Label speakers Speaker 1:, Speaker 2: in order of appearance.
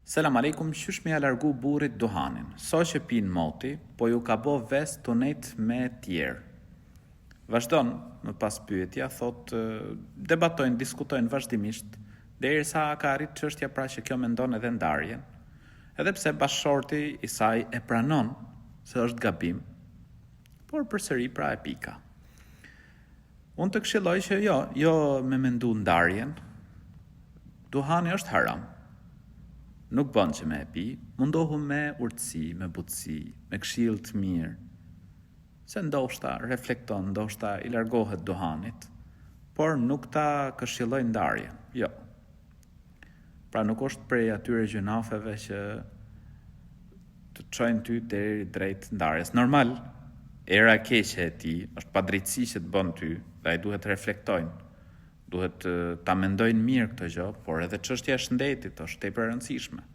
Speaker 1: Selam aleikum, qysh me ja largu burrit duhanin? So që pin moti, po ju ka bo ves të nejt me tjerë. Vazhdon, më pas pyetja, thot, debatojnë, diskutojnë vazhdimisht, derisa ka arrit çështja pra që kjo mendon edhe ndarjen, edhe pse bashkëshorti i saj e pranon se është gabim, por përsëri pra e pika. Unë të këshilloj që jo me mendu ndarjen, duhani është haram. Nuk bën që me e pi, mundohu me urtësi, me butësi, me këshill të mirë, se ndoshta reflekton, ndoshta i largohet duhanit, por nuk ta këshilloj ndarjen, jo. Pra nuk është prej atyre gjunafeve që të çojnë ty deri drejt ndarjes. Normal, era e keqe e tij është padrejtësi që të bën ty, dhe ai duhet të reflektojnë. Duhet ta mendojnë mirë këtë gjë, por edhe çështja e shëndetit është tepër e rëndësishme.